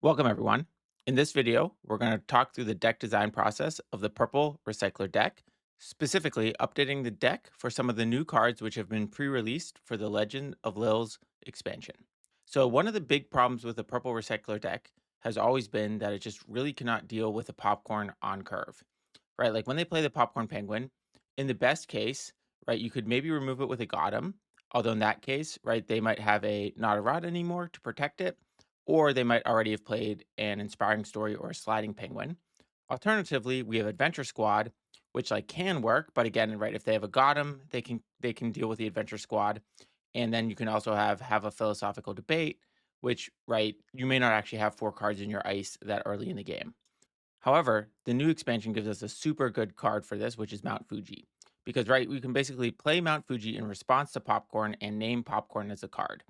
Welcome everyone. In this video, we're going to talk through the deck design process of the Purple Recycler deck, specifically updating the deck for some of the new cards which have been pre-released for the Legend of Lil's expansion. So one of the big problems with the Purple Recycler deck has always been that it just really cannot deal with the popcorn on curve, right? Like when they play the popcorn penguin, in the best case, right, you could maybe remove it with a Gotham, although in that case, right, they might have a not a rod anymore to protect it, or they might already have played an inspiring story or a sliding penguin. Alternatively, we have Adventure Squad, which like can work, but again, right, if they have a Gotham, they can deal with the Adventure Squad. And then you can also have a philosophical debate, which right, you may not actually have four cards in your ice that early in the game. However, the new expansion gives us a super good card for this, which is Mount Fuji. Because right, we can basically play Mount Fuji in response to popcorn and name popcorn as a card.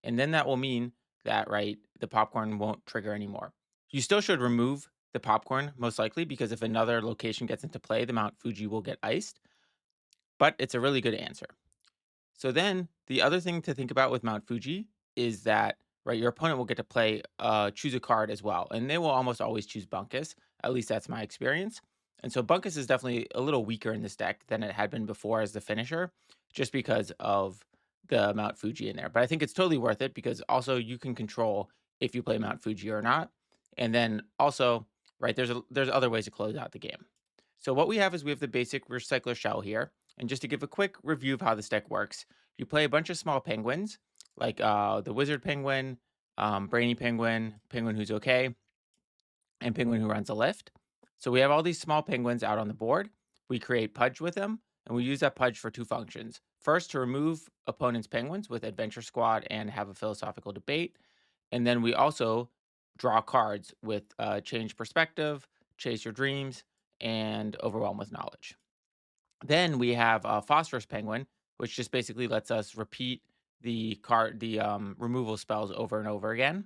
And then that will mean that, right, the popcorn won't trigger anymore. You still should remove the popcorn, most likely, because if another location gets into play, the Mount Fuji will get iced. But it's a really good answer. So then the other thing to think about with Mount Fuji is that, right, your opponent will get to play, choose a card as well. And they will almost always choose Bunkus. At least that's my experience. And so Bunkus is definitely a little weaker in this deck than it had been before as the finisher, just because of the Mount Fuji in there. But I think it's totally worth it because also you can control if you play Mount Fuji or not. And then also, right, there's other ways to close out the game. So what we have is we have the basic recycler shell here. And just to give a quick review of how this deck works, you play a bunch of small penguins, like the Wizard Penguin, BrainyPenguin, Penguin Who's Okay, and Penguin Who Runs a Lift. So we have all these small penguins out on the board. We create Pudge with them, and we use that Pudge for two functions. First, to remove opponent's penguins with Adventure Squad and have a philosophical debate. And then we also draw cards with Change Perspective, Chase Your Dreams, and Overwhelm with Knowledge. Then we have Phosphorus Penguin, which just basically lets us repeat the removal spells over and over again.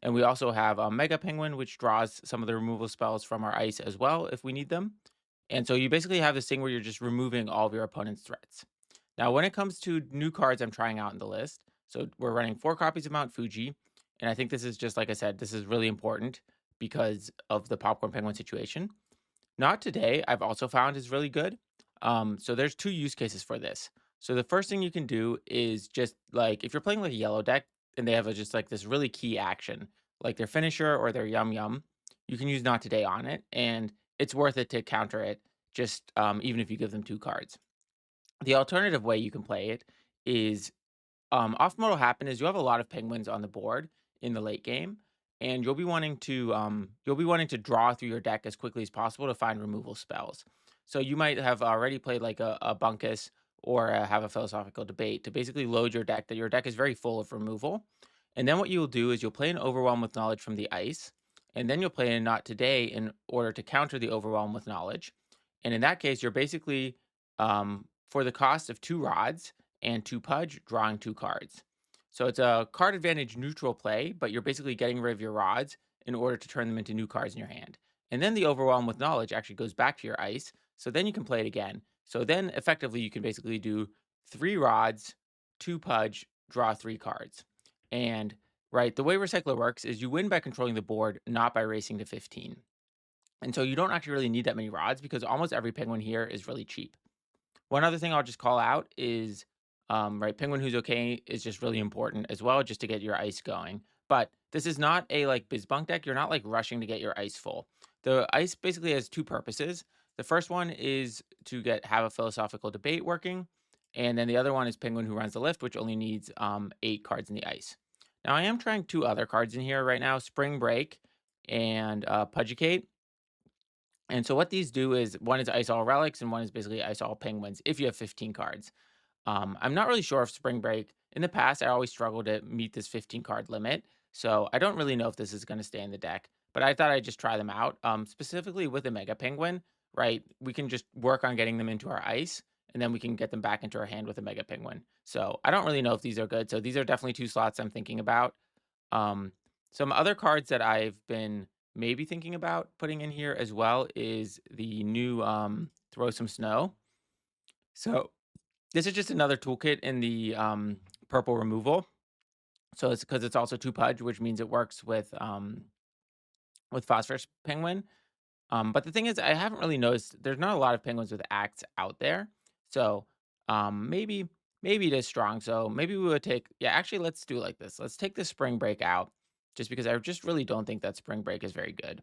And we also have Mega Penguin, which draws some of the removal spells from our ice as well if we need them. And so you basically have this thing where you're just removing all of your opponent's threats. Now, when it comes to new cards I'm trying out in the list, so we're running 4 copies of Mount Fuji, and I think this is just like I said, this is really important because of the popcorn penguin situation. Not Today, I've also found is really good. So there's two use cases for this. So the first thing you can do is just like if you're playing like a yellow deck and they have just like this really key action, like their finisher or their yum yum, you can use Not Today on it, and it's worth it to counter it. Just even if you give them two cards. The alternative way you can play it is often what will happen is you have a lot of penguins on the board in the late game, and you'll be wanting to draw through your deck as quickly as possible to find removal spells. So you might have already played like a Bunkus or have a philosophical debate to basically load your deck that your deck is very full of removal. And then what you'll do is you'll play an Overwhelm with Knowledge from the ice, and then you'll play a Not Today in order to counter the Overwhelm with Knowledge. And in that case, you're basically for the cost of two rods and two Pudge, drawing two cards. So it's a card advantage neutral play, but you're basically getting rid of your rods in order to turn them into new cards in your hand. And then the Overwhelm with Knowledge actually goes back to your ice. So then you can play it again. So then effectively you can basically do three rods, two Pudge, draw three cards. And right, the way Recycler works is you win by controlling the board, not by racing to 15. And so you don't actually really need that many rods because almost every penguin here is really cheap. One other thing I'll just call out is, right, Penguin Who's Okay is just really important as well, just to get your ice going. But this is not a like BizBunk deck. You're not like rushing to get your ice full. The ice basically has two purposes. The first one is to have a philosophical debate working, and then the other one is Penguin Who Runs the Lift, which only needs 8 cards in the ice. Now I am trying two other cards in here right now: Spring Break and Pudgticate. And so what these do is one is ice all relics and one is basically ice all penguins if you have 15 cards. I'm not really sure if Spring Break in the past, I always struggled to meet this 15 card limit. So I don't really know if this is going to stay in the deck, but I thought I'd just try them out. Specifically with the Mega Penguin, right? We can just work on getting them into our ice and then we can get them back into our hand with a Mega Penguin. So I don't really know if these are good. So these are definitely two slots I'm thinking about. Um, some other cards that I've been maybe thinking about putting in here as well is the new Throw Some Snow. So this is just another toolkit in the purple removal. So it's because it's also two Pudge, which means it works with with Phosphorus Penguin. But the thing is, I haven't really noticed there's not a lot of penguins with acts out there. So maybe it is strong. So maybe we would take actually let's do it like this. Let's take the spring break out just because I just really don't think that spring break is very good.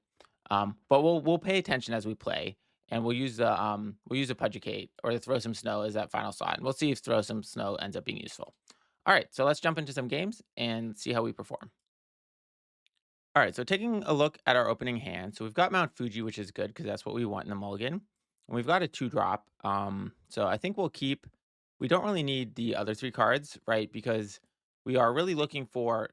But we'll pay attention as we play and we'll use the Pudgticate or the throw some snow as that final slot. And we'll see if throw some snow ends up being useful. All right, so let's jump into some games and see how we perform. All right, so taking a look at our opening hand, so we've got Mount Fuji, which is good because that's what we want in the mulligan. And we've got a 2 drop. So I think we'll keep. We don't really need the other 3 cards, right? Because we are really looking for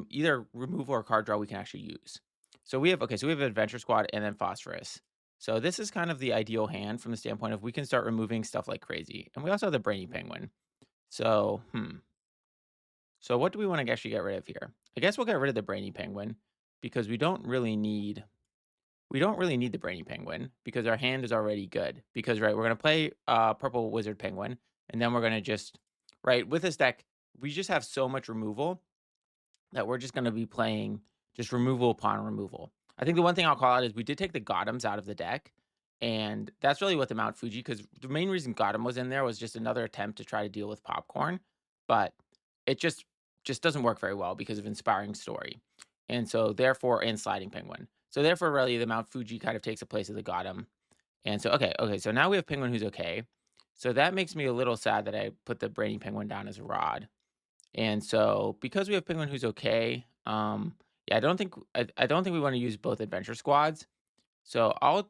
either removal or card draw we can actually use. So we have so we have Adventure Squad and then Phosphorus. So this is kind of the ideal hand from the standpoint of we can start removing stuff like crazy, and we also have the Brainy Penguin. So so what do we want to actually get rid of here? I guess we'll get rid of the Brainy Penguin because we don't really need the Brainy Penguin because our hand is already good. Because right, we're gonna play Purple Wizard Penguin, and then we're gonna just right with this deck, we just have so much removal that we're just gonna be playing just removal upon removal. I think the one thing I'll call out is we did take the Gothams out of the deck, and that's really what the Mount Fuji, because the main reason Gotham was in there was just another attempt to try to deal with popcorn, but it just doesn't work very well because of Inspiring Story. And so therefore and Sliding Penguin. So therefore, really the Mount Fuji kind of takes the place of the Gotham. And so okay, so now we have Penguin who's okay. So that makes me a little sad that I put the Brainy Penguin down as a rod. And so because we have Penguin who's okay, yeah, I don't think we want to use both adventure squads. So I'll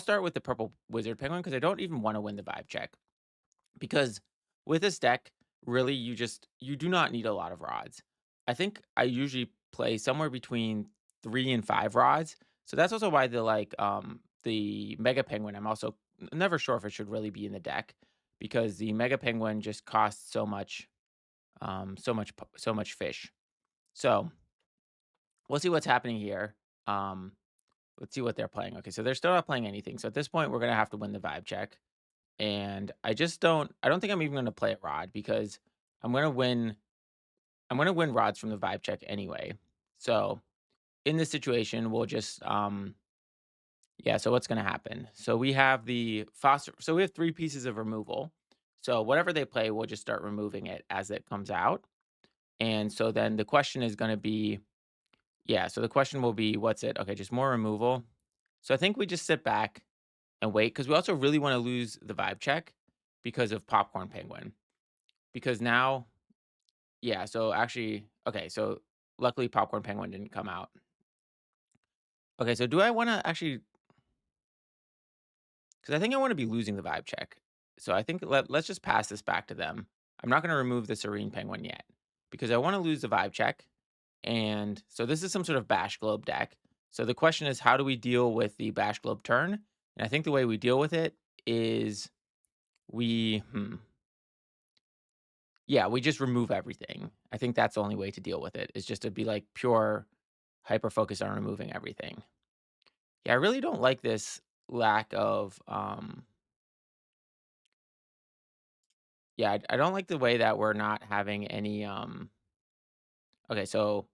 start with the purple wizard penguin because I don't even want to win the vibe check. Because with this deck, really you do not need a lot of rods. I think I usually play somewhere between 3 and 5 rods. So that's also why the mega penguin, I'm also never sure if it should really be in the deck because the mega penguin just costs so much fish. So we'll see what's happening here. Um, let's see what they're playing. Okay, so they're still not playing anything. So at this point, we're gonna have to win the vibe check. And I don't think I'm even gonna play a rod because I'm gonna win. I'm gonna win rods from the vibe check anyway. So in this situation, we'll just yeah. So what's gonna happen? So we have the foster. So we have 3 pieces of removal. So whatever they play, we'll just start removing it as it comes out. And so then the question is going to be, yeah, so the question will be, what's it? Okay, just more removal. So I think we just sit back and wait because we also really want to lose the vibe check because of Popcorn Penguin. Because now, yeah, so actually, okay, so luckily Popcorn Penguin didn't come out. Okay, so do I want to actually, because I think I want to be losing the vibe check. So I think let's just pass this back to them. I'm not going to remove the Serene Penguin yet because I want to lose the vibe check. And so this is some sort of Bash Globe deck. So the question is, how do we deal with the Bash Globe turn? And I think the way we deal with it is we, yeah, we just remove everything. I think that's the only way to deal with it is just to be like pure hyper focus on removing everything. Yeah, I really don't like this lack of, yeah, I don't like the way that we're not having any, okay, so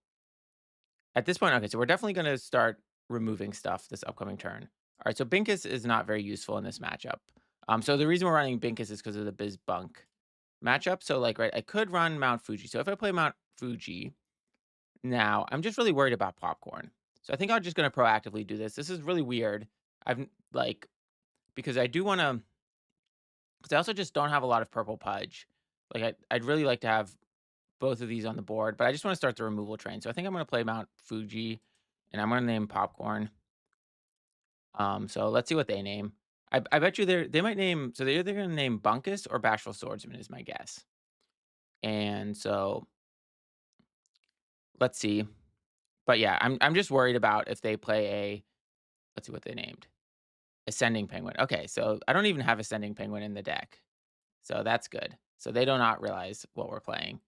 at this point, okay, so we're definitely going to start removing stuff this upcoming turn. All right, so Binkus is not very useful in this matchup. So the reason we're running Binkus is because of the Biz Bunk matchup. So like, right, I could run Mount Fuji. So if I play Mount Fuji now, I'm just really worried about popcorn. So I think I'm just going to proactively do this. This is really weird. I've like because I do want to. Because I also just don't have a lot of purple pudge. Like I'd really like to have both of these on the board, but I just want to start the removal train. So I think I'm going to play Mount Fuji, and I'm going to name Popcorn. So let's see what they name. I bet you they might name. So they're either going to name Bunkus or Bashful Swordsman is my guess. And so let's see. But yeah, I'm just worried about if they play a. Let's see what they named. Ascending Penguin. Okay, so I don't even have Ascending Penguin in the deck, so that's good. So they do not realize what we're playing.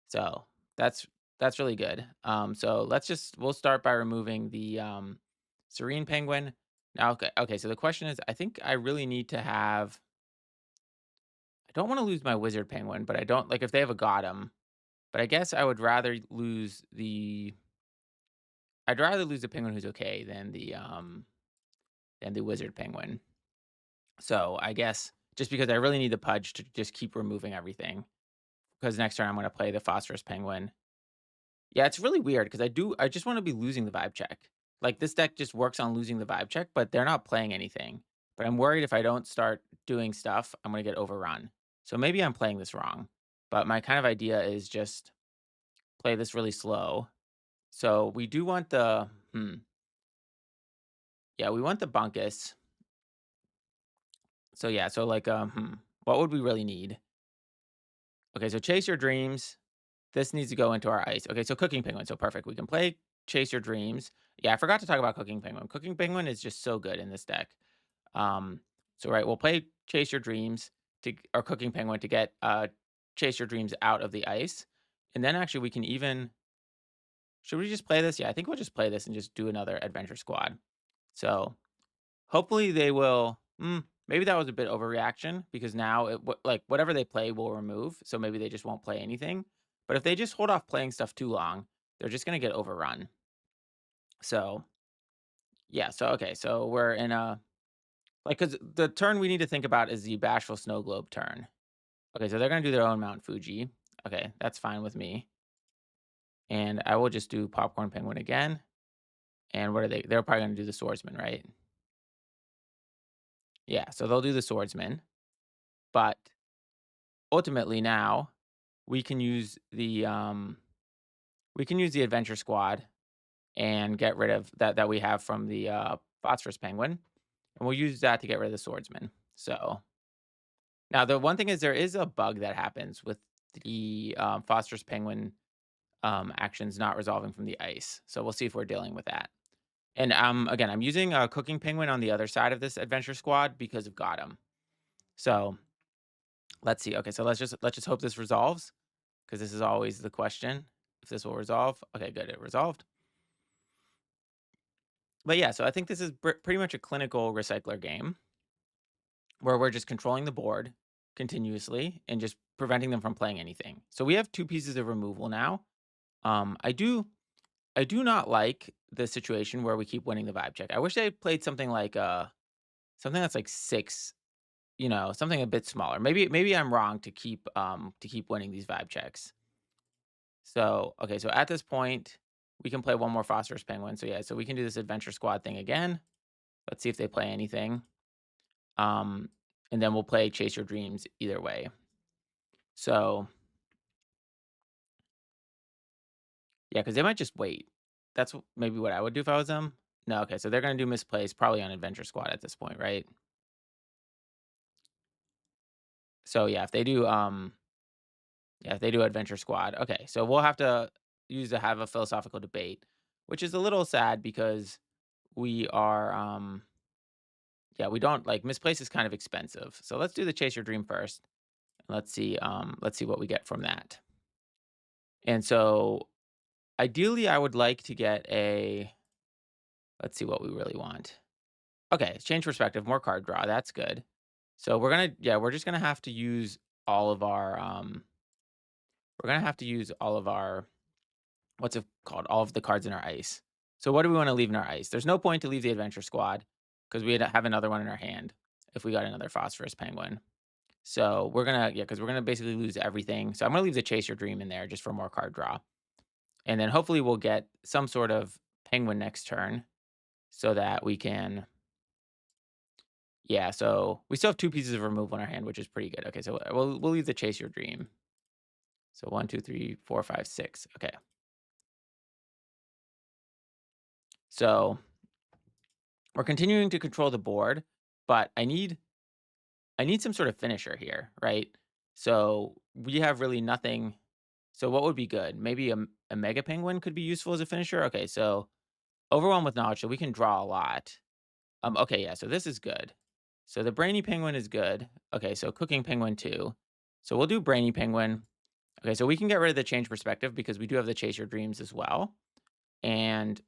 So that's that's really good. So we'll start by removing the Serene Penguin. Now, okay. So the question is, I think I really need to have. I don't want to lose my Wizard Penguin, but I don't like if they have a Gotham. But I guess I would rather lose the. I'd rather lose the Penguin Who's Okay than the Wizard Penguin. So I guess just because I really need the Pudge to just keep removing everything. Because next turn I'm gonna play the Phosphorus Penguin. Yeah, it's really weird because I just want to be losing the vibe check. Like this deck just works on losing the vibe check, but they're not playing anything. But I'm worried if I don't start doing stuff, I'm gonna get overrun. So maybe I'm playing this wrong. But my kind of idea is just play this really slow. So we do want the yeah, we want the Bunkus. So yeah, so like what would we really need? Okay, so Chase Your Dreams. This needs to go into our ice. Okay, so Cooking Penguin. So perfect. We can play Chase Your Dreams. Yeah, I forgot to talk about Cooking Penguin. Cooking Penguin is just so good in this deck. Um, so right, we'll play Chase Your Dreams to or Cooking Penguin to get Chase Your Dreams out of the ice. And then actually we can even should we just play this? Yeah, I think we'll just play this and just do another Adventure Squad. So hopefully they will maybe that was a bit overreaction because now like whatever they play will remove, so maybe they just won't play anything. But if they just hold off playing stuff too long, they're just gonna get overrun. So yeah, so okay, so we're in a like because the turn we need to think about is the Bashful Snow Globe turn. Okay, so they're gonna do their own Mount Fuji. Okay, that's fine with me. And I will just do Popcorn Penguin again. And what are they? They're probably gonna do the Swordsman, right? Yeah, so they'll do the Swordsman. But ultimately now we can use the Adventure Squad and get rid of that we have from the Phosphorus Penguin, and we'll use that to get rid of the Swordsman. So now the one thing is there is a bug that happens with the Phosphorus Penguin actions not resolving from the ice. So we'll see if we're dealing with that. And again, I'm using a Cooking Penguin on the other side of this Adventure Squad because of Gotham. So let's see. Okay, so let's just hope this resolves. Because this is always the question, if this will resolve. Okay, good, it resolved. But yeah, so I think this is pretty much a clinical recycler game where we're just controlling the board continuously and just preventing them from playing anything. So we have 2 pieces of removal now. I do not like the situation where we keep winning the vibe check. I wish they played something like something that's like 6, something a bit smaller. Maybe I'm wrong to keep winning these vibe checks. So, okay, so at this point, we can play one more Phosphorus Penguin. So yeah, so we can do this Adventure Squad thing again. Let's see if they play anything. Um, and then we'll play Chase Your Dreams either way. So yeah, because they might just wait. That's maybe what I would do if I was them. No, okay, so they're gonna do Misplaced probably on Adventure Squad at this point, right? So yeah, if they do Adventure Squad, okay, so we'll have to use to have a philosophical debate, which is a little sad because we are yeah, we don't like Misplaced is kind of expensive. So let's do the Chase Your Dream first. And let's see what we get from that. And so ideally I would like to get a let's see what we really want. Okay, change perspective, more card draw. That's good. So we're just gonna have to use all of our we're gonna have to use all of our what's it called? All of the cards in our ice. So what do we want to leave in our ice? There's no point to leave the Adventure Squad because we have another one in our hand if we got another Phosphorus Penguin. So because we're gonna basically lose everything. So I'm gonna leave the Chase Your Dream in there just for more card draw. And then hopefully we'll get some sort of penguin next turn so that we can yeah, so we still have 2 pieces of removal in our hand, which is pretty good. Okay, so we'll leave the Chase Your Dream. So 1, 2, 3, 4, 5, 6. Okay. So we're continuing to control the board, but I need some sort of finisher here, right? So we have really nothing. So what would be good? Maybe a Mega Penguin could be useful as a finisher. Okay, so Overwhelm with Knowledge, so we can draw a lot. Okay, yeah, so this is good. So the Brainy Penguin is good. Okay, so Cooking Penguin too. So we'll do Brainy Penguin. Okay, so we can get rid of the Change Perspective because we do have the Chase Your Dreams as well. And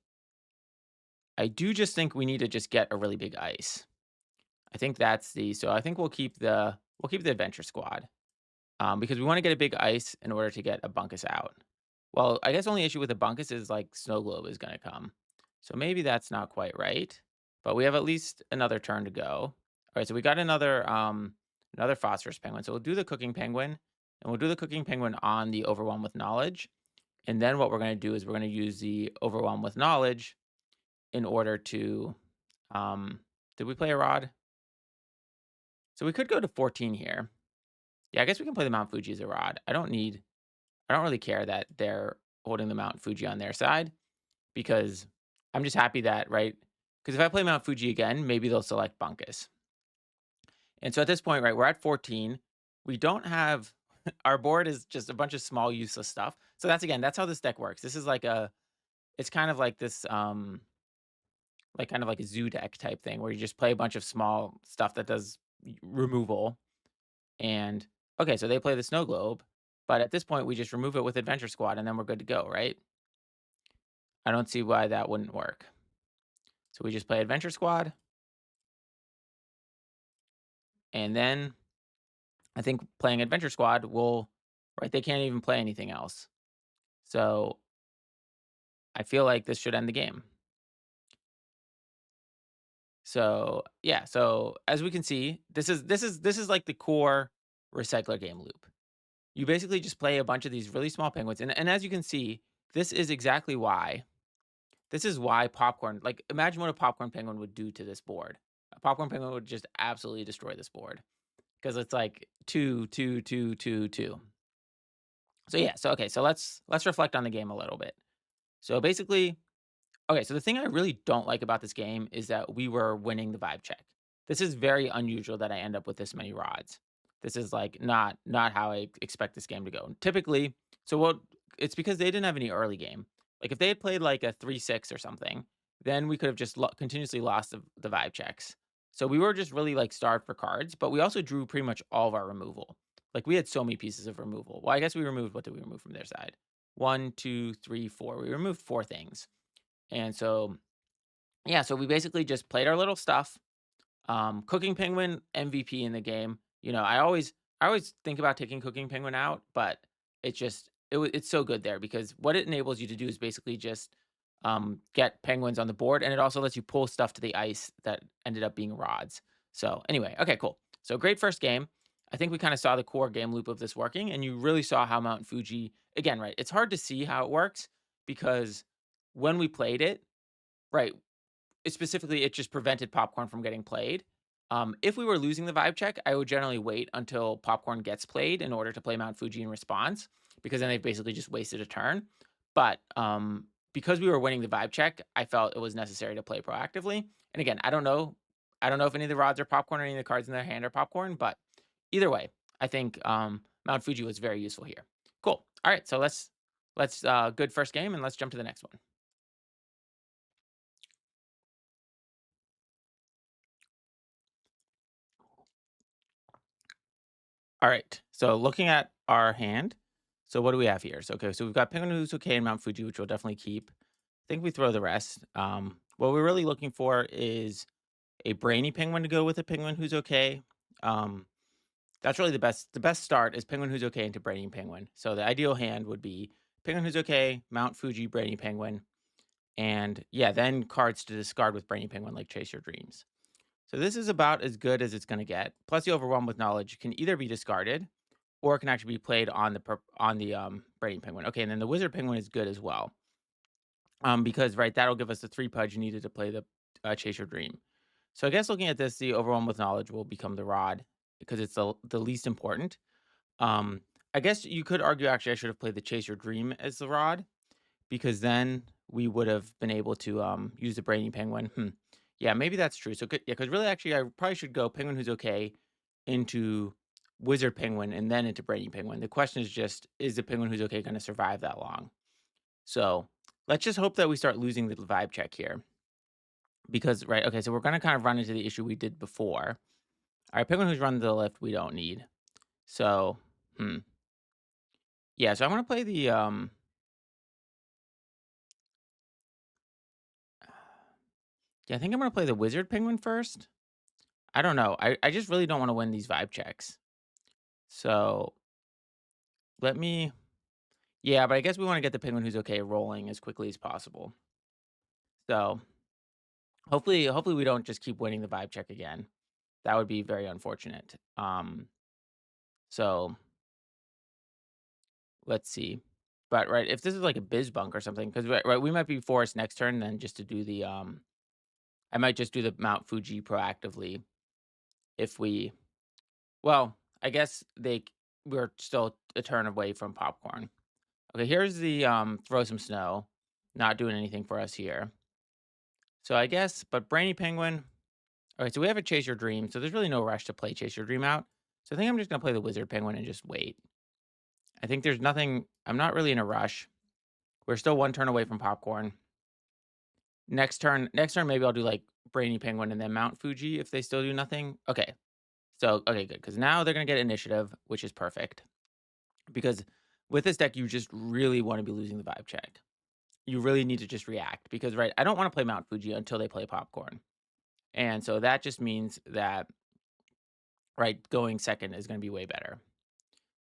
I do just think we need to just get a really big ice. I think so I think we'll keep the Adventure Squad. Because we want to get a big ice in order to get a Bunkus out. Well, I guess only issue with a Bunkus is like Snow Globe is going to come. So maybe that's not quite right, but we have at least another turn to go. All right, so we got another phosphorus penguin. So we'll do the cooking penguin, and we'll do the cooking penguin on the overwhelm with knowledge. And then what we're going to do is we're going to use the overwhelm with knowledge in order to did we play a rod? So we could go to 14 here. Yeah, I guess we can play the Mount Fuji as a rod. I don't really care that they're holding the Mount Fuji on their side because I'm just happy that, right? Because if I play Mount Fuji again, maybe they'll select Bunkus. And so at this point, right, we're at 14. We don't have our board is just a bunch of small useless stuff. So that's how this deck works. This is like it's kind of like this like kind of like a zoo deck type thing where you just play a bunch of small stuff that does removal. And okay, so they play the snow globe, but at this point we just remove it with Adventure Squad and then we're good to go, right? I don't see why that wouldn't work. So we just play Adventure Squad, and then I think playing Adventure Squad will, right? They can't even play anything else. So I feel like this should end the game. So yeah, so as we can see, this is like the core recycler game loop. You basically just play a bunch of these really small penguins, and as you can see, this is exactly why. This is why popcorn. Like, imagine what a popcorn penguin would do to this board. A popcorn penguin would just absolutely destroy this board because it's like two, two, two, two, two. So yeah, so okay, so let's reflect on the game a little bit. So basically, okay, so the thing I really don't like about this game is that we were winning the vibe check. This is very unusual that I end up with this many rods. This is like not how I expect this game to go. Typically, so what it's because they didn't have any early game. Like if they had played like a 3-6 or something, then we could have just continuously lost the vibe checks. So we were just really like starved for cards, but we also drew pretty much all of our removal. Like we had so many pieces of removal. Well, I guess we removed what did we remove from their side? One, two, three, four. We removed four things. And so, yeah, so we basically just played our little stuff. Cooking Penguin MVP in the game. You know, I always think about taking Cooking Penguin out, but it's so good there because what it enables you to do is basically just get penguins on the board, and it also lets you pull stuff to the ice that ended up being rods. So anyway, okay, cool. So great first game. I think we kind of saw the core game loop of this working, and you really saw how Mount Fuji again, right? It's hard to see how it works because when we played it, right, specifically, it just prevented popcorn from getting played. If we were losing the vibe check, I would generally wait until popcorn gets played in order to play Mount Fuji in response, because then they've basically just wasted a turn. But because we were winning the vibe check, I felt it was necessary to play proactively. And again, I don't know. I don't know if any of the rods are popcorn or any of the cards in their hand are popcorn, but either way, I think Mount Fuji was very useful here. Cool. All right, so let's good first game, and let's jump to the next one. All right. So looking at our hand, so what do we have here? So okay, so we've got Penguin Who's Okay and Mount Fuji, which we'll definitely keep. I think we throw the rest. What we're really looking for is a brainy penguin to go with a penguin who's okay. Um, that's really the best. The best start is penguin who's okay into brainy penguin. So the ideal hand would be penguin who's okay, Mount Fuji, brainy penguin, and yeah, then cards to discard with brainy penguin like Chase Your Dreams. So this is about as good as it's going to get. Plus, the overwhelm with knowledge can either be discarded or it can actually be played on the Brainy Penguin. Okay, and then the Wizard Penguin is good as well, because right that'll give us the 3 pudge needed to play the Chase Your Dream. So I guess looking at this, the Overwhelm with Knowledge will become the rod because it's the least important. Um, I guess you could argue actually I should have played the Chase Your Dream as the rod because then we would have been able to use the Brainy Penguin. Yeah, maybe that's true. So good, yeah, because really actually I probably should go Penguin Who's Okay into Wizard Penguin and then into Brainy Penguin. The question is just, is the Penguin Who's Okay going to survive that long? So let's just hope that we start losing the vibe check here. Because, right, okay, so we're going to kind of run into the issue we did before. All right, Penguin Who's Run to the Lift, we don't need. So, yeah, so I'm going to play the, yeah, I think I'm going to play the Wizard Penguin first. I don't know. I just really don't want to win these vibe checks. So let me, yeah, but I guess we want to get the Penguin Who's Okay rolling as quickly as possible. So hopefully we don't just keep winning the vibe check again. That would be very unfortunate. So let's see. But right, if this is like a biz bunk or something, because right, we might be forced next turn then just to do the I might just do the Mount Fuji proactively if we well, I guess we're still a turn away from popcorn. Okay, here's the throw some snow. Not doing anything for us here. So I guess, but Brainy Penguin. Okay, so we have a Chase Your Dream, so there's really no rush to play Chase Your Dream out. So I think I'm just gonna play the Wizard Penguin and just wait. I think there's nothing. I'm not really in a rush. We're still one turn away from popcorn. Next turn, maybe I'll do like Brainy Penguin and then Mount Fuji if they still do nothing. Okay, so okay, good because now they're gonna get initiative, which is perfect. Because with this deck, you just really want to be losing the vibe check. You really need to just react because right, I don't want to play Mount Fuji until they play popcorn, and so that just means that right going second is going to be way better.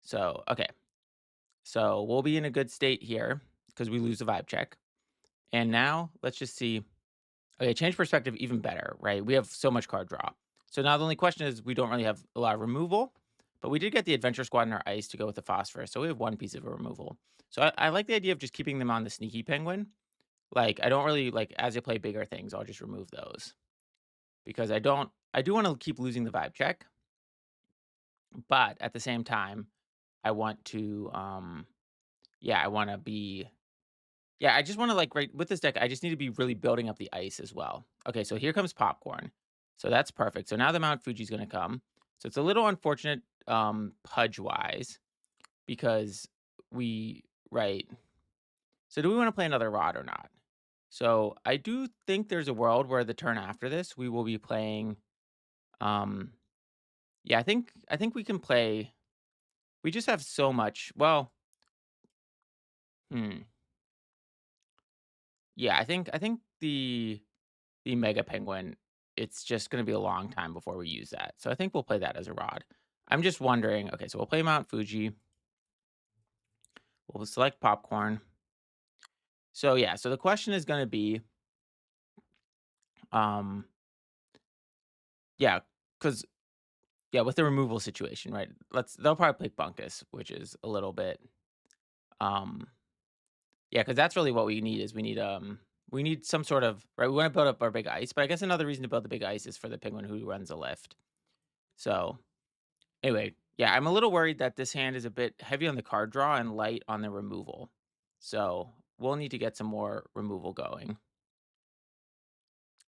So okay, so we'll be in a good state here because we lose the vibe check, and now let's just see. Okay, change perspective even better, right? We have so much card draw. So now the only question is we don't really have a lot of removal, but we did get the Adventure Squad in our ice to go with the phosphorus. So we have one piece of a removal. So I like the idea of just keeping them on the sneaky penguin. Like I don't really like as they play bigger things, I'll just remove those. Because I do want to keep losing the vibe check, but at the same time, I want to yeah, I want to be yeah, I just wanna, like, right with this deck, I just need to be really building up the ice as well. Okay, so here comes popcorn. So that's perfect. So now the Mount Fuji's gonna come. So it's a little unfortunate, Pudge-wise because we right. So do we wanna play another rod or not? So I do think there's a world where the turn after this, we will be playing, um yeah, I think we can play we just have so much well, hmm, yeah, I think the Mega Penguin, it's just gonna be a long time before we use that. So I think we'll play that as a rod. I'm just wondering, okay, so we'll play Mount Fuji. We'll select popcorn. So yeah, so the question is gonna be, um, yeah, because yeah, with the removal situation, right? They'll probably play Bunkus, which is a little bit, um, yeah, because that's really what we need is we need some sort of right. We want to build up our big ice, but I guess another reason to build the big ice is for the penguin who runs a lift. So anyway, yeah, I'm a little worried that this hand is a bit heavy on the card draw and light on the removal. So we'll need to get some more removal going.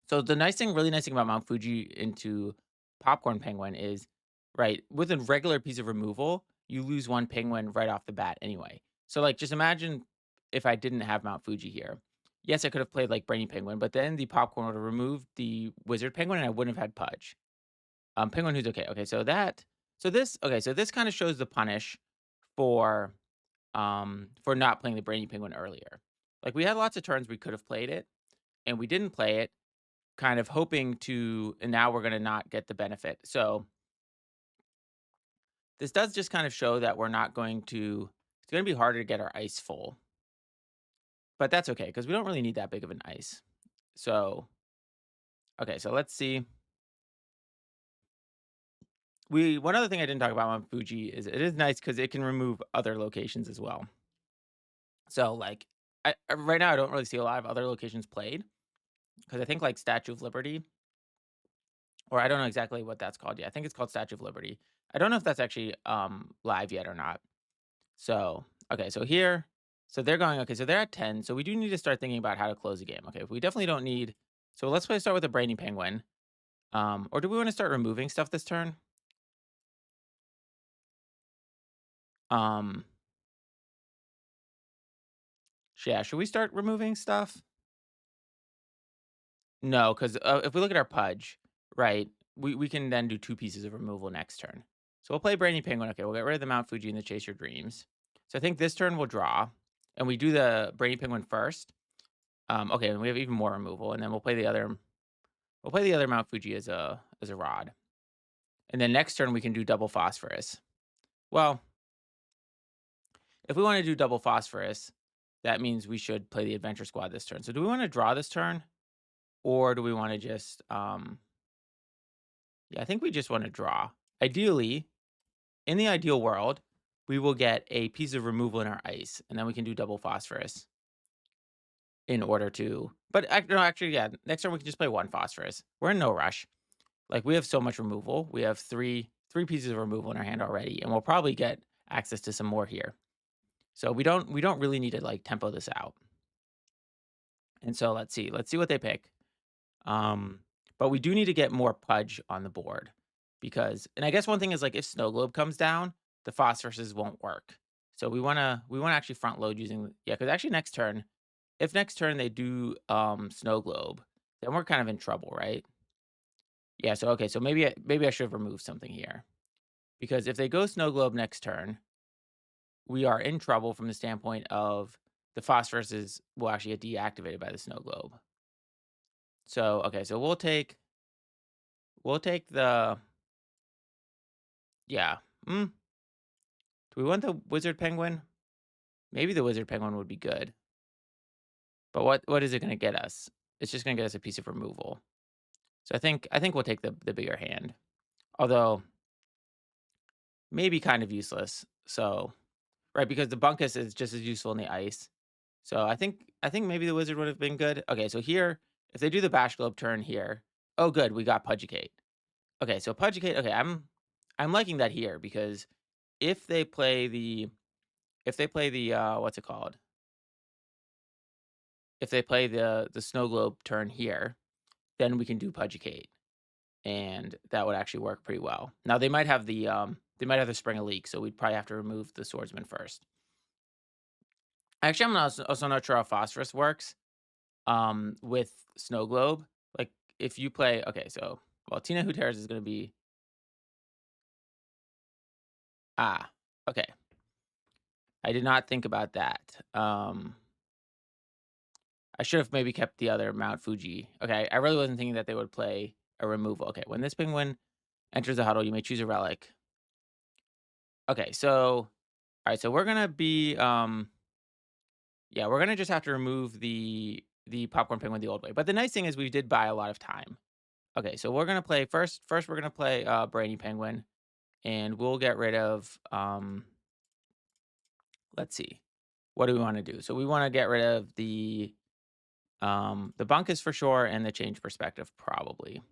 So the really nice thing about Mount Fuji into Popcorn Penguin is, right, with a regular piece of removal, you lose one penguin right off the bat anyway. So like just imagine if I didn't have Mount Fuji here. Yes, I could have played like Brainy Penguin, but then the popcorn would have removed the wizard penguin and I wouldn't have had Pudge. Penguin who's okay. Okay, so this kind of shows the punish for for not playing the Brainy Penguin earlier. Like we had lots of turns we could have played it and we didn't play it, kind of hoping to and now we're gonna not get the benefit. So this does just kind of show that we're not going to it's gonna be harder to get our ice full. But that's okay, because we don't really need that big of an ice. So okay, so let's see. One other thing I didn't talk about on Fuji is it is nice because it can remove other locations as well. So, like, right now, I don't really see a lot of other locations played because I think, like, Statue of Liberty, or I don't know exactly what that's called yet. I think it's called Statue of Liberty. I don't know if that's actually live yet or not. So, okay, so here, so they're going, okay, so they're at 10. So we do need to start thinking about how to close the game. Okay, we definitely don't need, so start with a Brainy Penguin. Or do we want to start removing stuff this turn? Um, yeah, should we start removing stuff? No, because if we look at our Pudge, right, we can then do 2 pieces of removal next turn. So we'll play Brainy Penguin. Okay, we'll get rid of the Mount Fuji and the Chase Your Dreams. So I think this turn we'll draw, and we do the Brainy Penguin first. Okay, and we have even more removal, and then we'll play the other Mount Fuji as a rod. And then next turn we can do double phosphorus. Well, if we want to do double phosphorus, that means we should play the Adventure Squad this turn. So do we want to draw this turn? Or do we want to just yeah, I think we just want to draw. Ideally, in the ideal world, we will get a piece of removal in our ice, and then we can do double phosphorus in order to but no, actually, yeah, next turn we can just play one phosphorus. We're in no rush. Like, we have so much removal. We have three pieces of removal in our hand already, and we'll probably get access to some more here. So we don't really need to, like, tempo this out. And so let's see. Let's see what they pick. Um, but we do need to get more Pudge on the board because and I guess one thing is, like, if Snow Globe comes down, the phosphoruses won't work. So we wanna actually front load using yeah, because actually next turn, if next turn they do, Snow Globe, then we're kind of in trouble, right? Yeah, so okay, so maybe I should have removed something here. Because if they go Snow Globe next turn, we are in trouble from the standpoint of the phosphoruses will actually get deactivated by the Snow Globe. So, okay, so we'll take the yeah. Mm, do we want the Wizard Penguin? Maybe the Wizard Penguin would be good. But what is it gonna get us? It's just gonna get us a piece of removal. So I think we'll take the bigger hand. Although maybe kind of useless. So right, because the Bunkus is just as useful in the ice. So I think maybe the Wizard would have been good. Okay, so here, if they do the Bash Globe turn here, oh good, we got Pudgticate. Okay, so Pudgticate, okay, I'm liking that here because if they play the what's it called? If they play the Snow Globe turn here, then we can do Pudgicate, and that would actually work pretty well. Now they might have the Spring a Leak, so we'd probably have to remove the Swordsman first. Actually, I'm also not sure how Phosphorus works with Snow Globe. Like if you play okay, so well Tina Who Tears is gonna be ah, okay. I did not think about that. I should have maybe kept the other Mount Fuji. Okay, I really wasn't thinking that they would play a removal. Okay, when this penguin enters the huddle, you may choose a relic. Okay, so all right, so we're gonna be yeah, we're gonna just have to remove the popcorn penguin the old way. But the nice thing is we did buy a lot of time. Okay, so we're gonna play first we're gonna play Brainy Penguin and we'll get rid of let's see. What do we want to do? So we want to get rid of the bunkus for sure and the change perspective probably.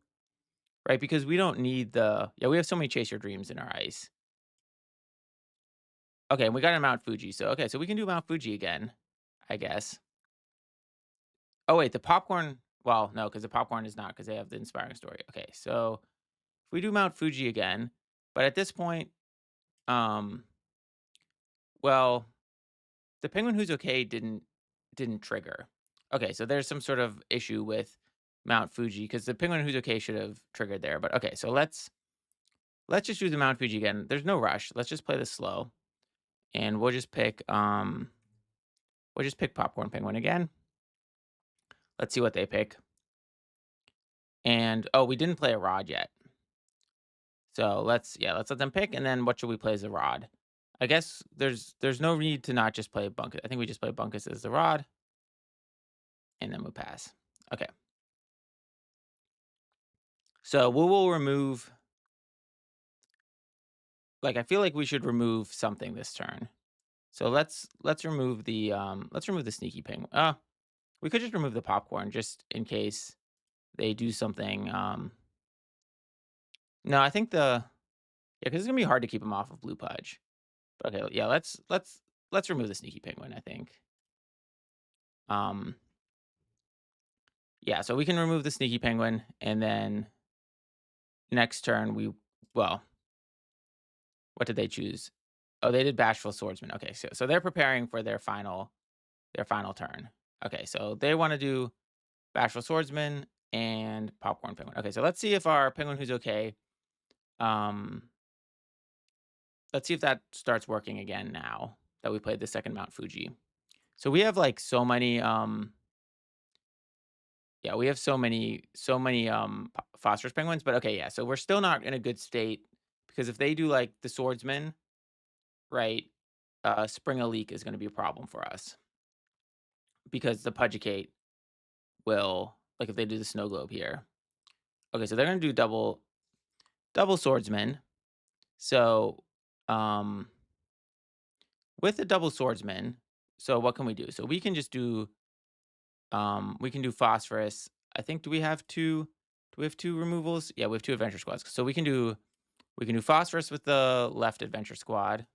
Right? Because we don't need the yeah, we have so many chase your dreams in our ice. Okay, and we got a Mount Fuji. So okay, so we can do Mount Fuji again, I guess. Oh wait, the popcorn well, no, because the popcorn is not because they have the inspiring story. Okay, so if we do Mount Fuji again, but at this point, um, well, the Penguin Who's Okay didn't trigger. Okay, so there's some sort of issue with Mount Fuji because the Penguin Who's Okay should have triggered there. But okay, so let's just do the Mount Fuji again. There's no rush. Let's just play this slow. And we'll just pick Popcorn Penguin again. Let's see what they pick. And oh, we didn't play a rod yet. So let's let them pick. And then what should we play as a rod? I guess there's no need to not just play Bunkus. I think we just play Bunkus as the rod. And then we pass. Okay. So we will remove like I feel like we should remove something this turn. So let's remove the sneaky penguin. We could just remove the popcorn just in case they do something. No, I think the yeah, because it's gonna be hard to keep them off of blue pudge. But okay, yeah, let's remove the sneaky penguin. I think. Um, yeah, so we can remove the sneaky penguin, and then next turn well, what did they choose? Oh, they did bashful swordsman. Okay, so they're preparing for their final turn. Okay, so they want to do bashful swordsman and popcorn penguin. Okay, so let's see if our penguin who's okay. Um, let's see if that starts working again now that we played the second Mount Fuji. So we have like so many yeah, we have so many phosphorus penguins, but okay, yeah. So we're still not in a good state because if they do like the swordsman, right, spring a leak is going to be a problem for us because the Pudgicate will like if they do the snow globe here. Okay, so they're gonna do double swordsman. So with the double swordsman, so what can we do? So we can just do we can do phosphorus. I think do we have two removals? Yeah, we have two adventure squads. So we can do phosphorus with the left adventure squad.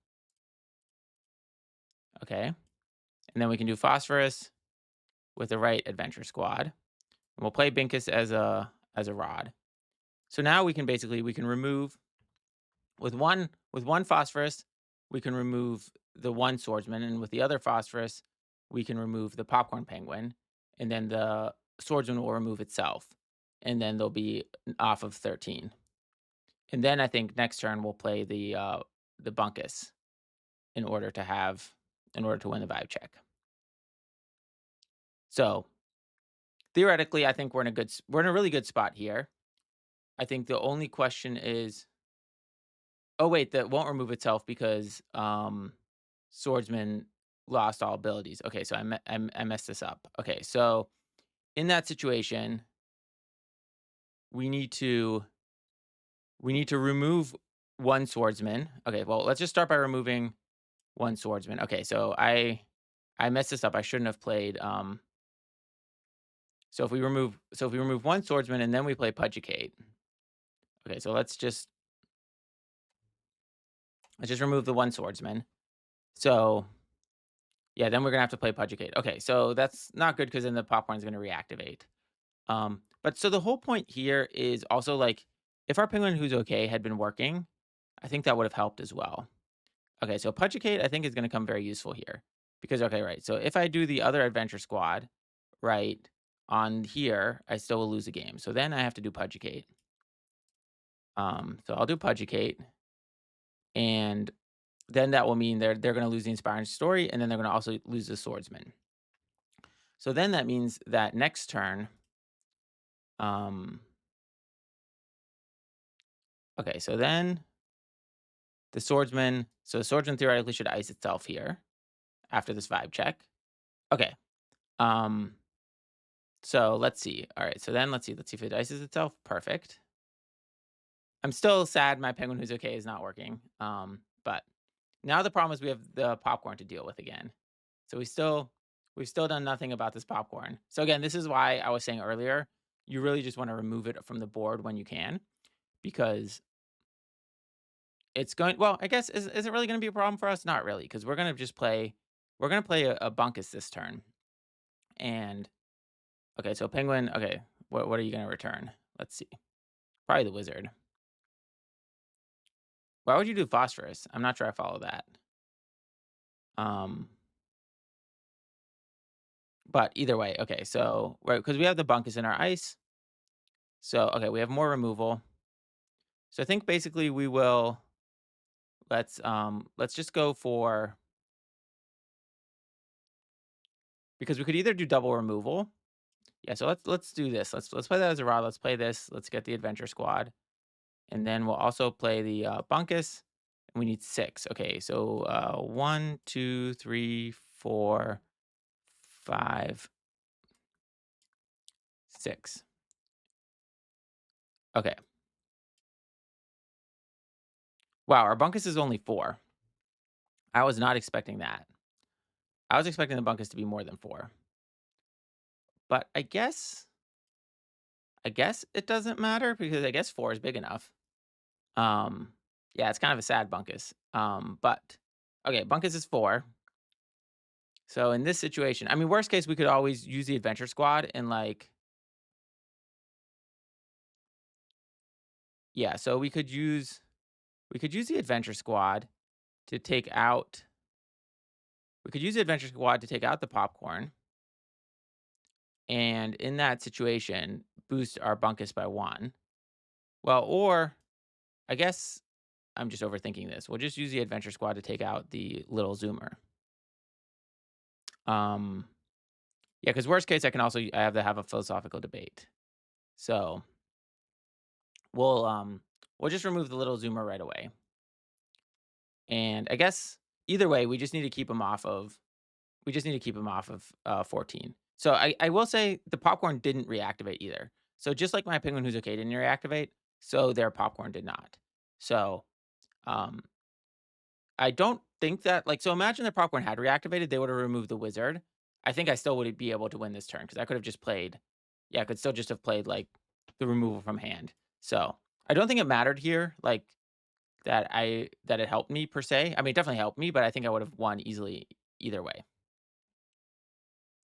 Okay. And then we can do phosphorus with the right adventure squad. And we'll play Binkus as a rod. So now we can remove with one phosphorus, we can remove the one swordsman, and with the other phosphorus, we can remove the popcorn penguin, and then the swordsman will remove itself, and then they'll be off of 13. And then I think next turn we'll play the bunkus in order to win the vibe check. So theoretically, I think we're in a really good spot here. I think the only question is, oh wait, that won't remove itself because swordsman lost all abilities. Okay, so I messed this up. Okay, so in that situation, we need to remove one swordsman. Okay, well, let's just start by removing one swordsman. Okay, so I messed this up. I shouldn't have played so if we remove one swordsman and then we play Pudgticate. Okay, so let's just remove the one swordsman. So yeah, then we're gonna have to play Pudgticate. Okay, so that's not good because then the popcorn is gonna reactivate. But so the whole point here is also like if our penguin who's okay had been working, I think that would have helped as well. Okay, so Pudgticate I think is gonna come very useful here. Because okay, right. So if I do the other adventure squad, right, on here, I still will lose a game. So then I have to do Pudgticate. So I'll do Pudgticate, and then that will mean they're gonna lose the inspiring story, and then they're gonna also lose the swordsman. So then that means that next turn, um, okay, so then the swordsman theoretically should ice itself here after this vibe check. Okay. Um, so let's see. All right, so then let's see if it ices itself. Perfect. I'm still sad my penguin who's okay is not working. But now the problem is we have the popcorn to deal with again. So we've still done nothing about this popcorn. So again, this is why I was saying earlier, you really just want to remove it from the board when you can, because it's going well, I guess is it really going to be a problem for us? Not really, because we're gonna play a bunkus this turn. And okay, so penguin, okay, what are you gonna return? Let's see. Probably the wizard. Why would you do phosphorus? I'm not sure I follow that. Um but either way, okay, so because we have the bunkus in our ice. So okay, we have more removal. So I think basically we will let's just go for because we could either do double removal. Yeah, so let's do this. Let's play that as a rod. Let's play this. Let's get the adventure squad. And then we'll also play the bunkus. And we need 6. Okay, so 1, 2, 3, 4, 5, 6. Okay. Wow, our bunkus is only 4. I was not expecting that. I was expecting the bunkus to be more than 4. But I guess it doesn't matter because I guess 4 is big enough. Yeah, it's kind of a sad bunkus. But okay, bunkus is 4. So in this situation, I mean, worst case, we could always use the adventure squad and like, yeah. So we could use the adventure squad to take out. We could use the adventure squad to take out the popcorn, and in that situation, boost our bunkus by 1. Well, or I guess I'm just overthinking this. We'll just use the adventure squad to take out the little zoomer. Um, yeah, because worst case, I have to have a philosophical debate. So we'll just remove the little zoomer right away. And I guess either way, we just need to keep him off of 14. So I will say the popcorn didn't reactivate either. So just like my penguin who's okay didn't reactivate, so their popcorn did not. So um I don't think that like so imagine the popcorn had reactivated, they would have removed the wizard. I think I still would be able to win this turn because I could have just played. Yeah, I could still just have played like the removal from hand. So I don't think it mattered here, like that it helped me per se. I mean, it definitely helped me, but I think I would have won easily either way.